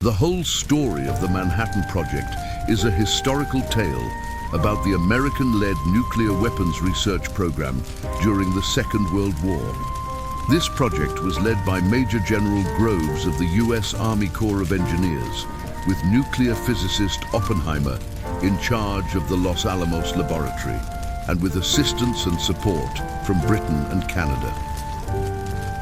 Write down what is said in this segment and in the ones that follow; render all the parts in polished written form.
The whole story of the Manhattan Project is a historical tale about the American-led nuclear weapons research program during the Second World War. This project was led by Major General Groves of the U.S. Army Corps of Engineers, with nuclear physicist Oppenheimer in charge of the Los Alamos laboratory, and with assistance and support from Britain and Canada.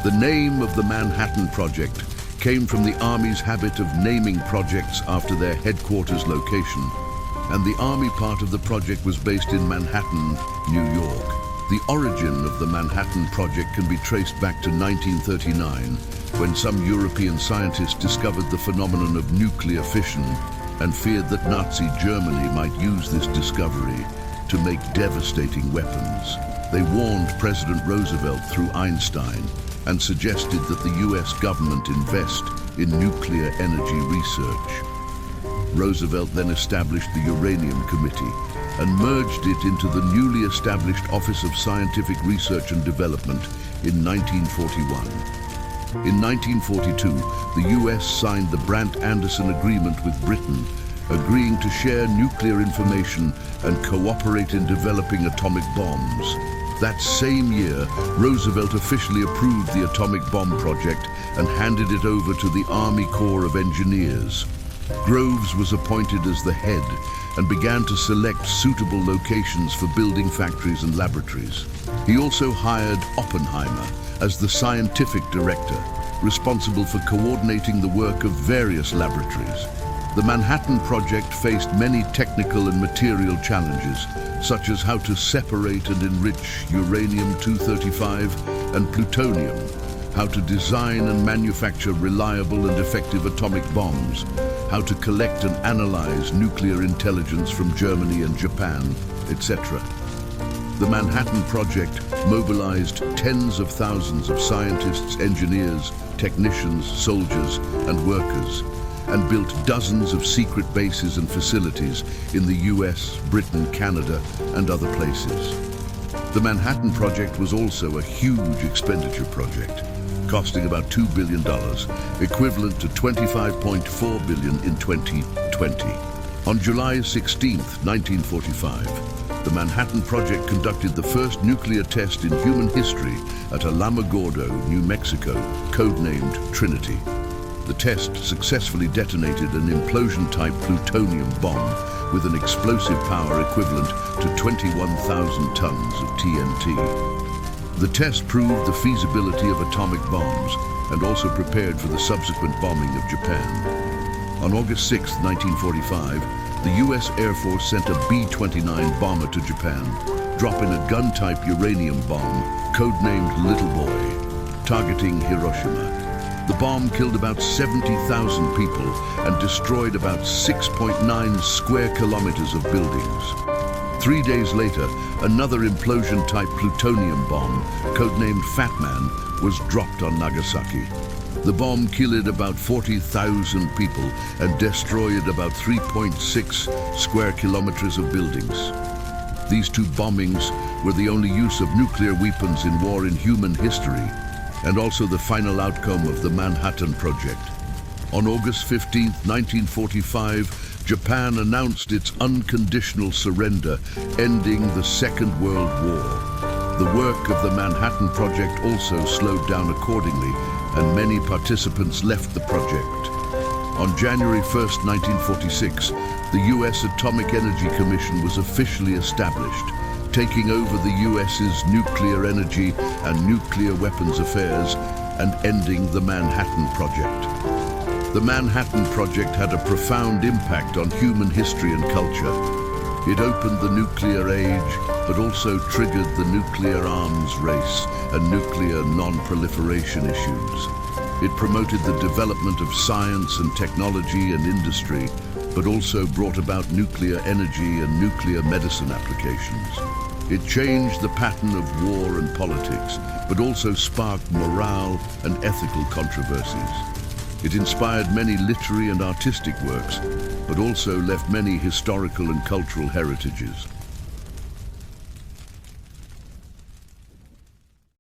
The name of the Manhattan Project came from the Army's habit of naming projects after their headquarters location, and the Army part of the project was based in Manhattan, New York. The origin of the Manhattan Project can be traced back to 1939, when some European scientists discovered the phenomenon of nuclear fission and feared that Nazi Germany might use this discovery to make devastating weapons. They warned President Roosevelt through Einstein and suggested that the US government invest in nuclear energy research. Roosevelt then established the Uranium Committee and merged it into the newly established Office of Scientific Research and Development in 1941. In 1942, the US signed the Brandt-Anderson Agreement with Britain, agreeing to share nuclear information and cooperate in developing atomic bombs. That same year, Roosevelt officially approved the atomic bomb project and handed it over to the Army Corps of Engineers. Groves was appointed as the head and began to select suitable locations for building factories and laboratories. He also hired Oppenheimer as the scientific director, responsible for coordinating the work of various laboratories. The Manhattan Project faced many technical and material challenges, such as how to separate and enrich uranium-235 and plutonium, how to design and manufacture reliable and effective atomic bombs, how to collect and analyze nuclear intelligence from Germany and Japan, etc. The Manhattan Project mobilized tens of thousands of scientists, engineers, technicians, soldiers, and workers, and built dozens of secret bases and facilities in the US, Britain, Canada, and other places. The Manhattan Project was also a huge expenditure project, costing about $2 billion, equivalent to $25.4 billion in 2020. On July 16, 1945, the Manhattan Project conducted the first nuclear test in human history at Alamogordo, New Mexico, codenamed Trinity. The test successfully detonated an implosion-type plutonium bomb with an explosive power equivalent to 21,000 tons of TNT. The test proved the feasibility of atomic bombs and also prepared for the subsequent bombing of Japan. On August 6, 1945, the US Air Force sent a B-29 bomber to Japan, dropping a gun-type uranium bomb codenamed Little Boy, targeting Hiroshima. The bomb killed about 70,000 people and destroyed about 6.9 square kilometers of buildings. 3 days later, another implosion-type plutonium bomb, codenamed Fat Man, was dropped on Nagasaki. The bomb killed about 40,000 people and destroyed about 3.6 square kilometers of buildings. These two bombings were the only use of nuclear weapons in war in human history, and also the final outcome of the Manhattan Project. On August 15, 1945, Japan announced its unconditional surrender, ending the Second World War. The work of the Manhattan Project also slowed down accordingly, and many participants left the project. On January 1, 1946, the U.S. Atomic Energy Commission was officially established, taking over the US's nuclear energy and nuclear weapons affairs and ending the Manhattan Project. The Manhattan Project had a profound impact on human history and culture. It opened the nuclear age, but also triggered the nuclear arms race and nuclear non-proliferation issues. It promoted the development of science and technology and industry, but also brought about nuclear energy and nuclear medicine applications. It changed the pattern of war and politics, but also sparked morale and ethical controversies. It inspired many literary and artistic works, but also left many historical and cultural heritages.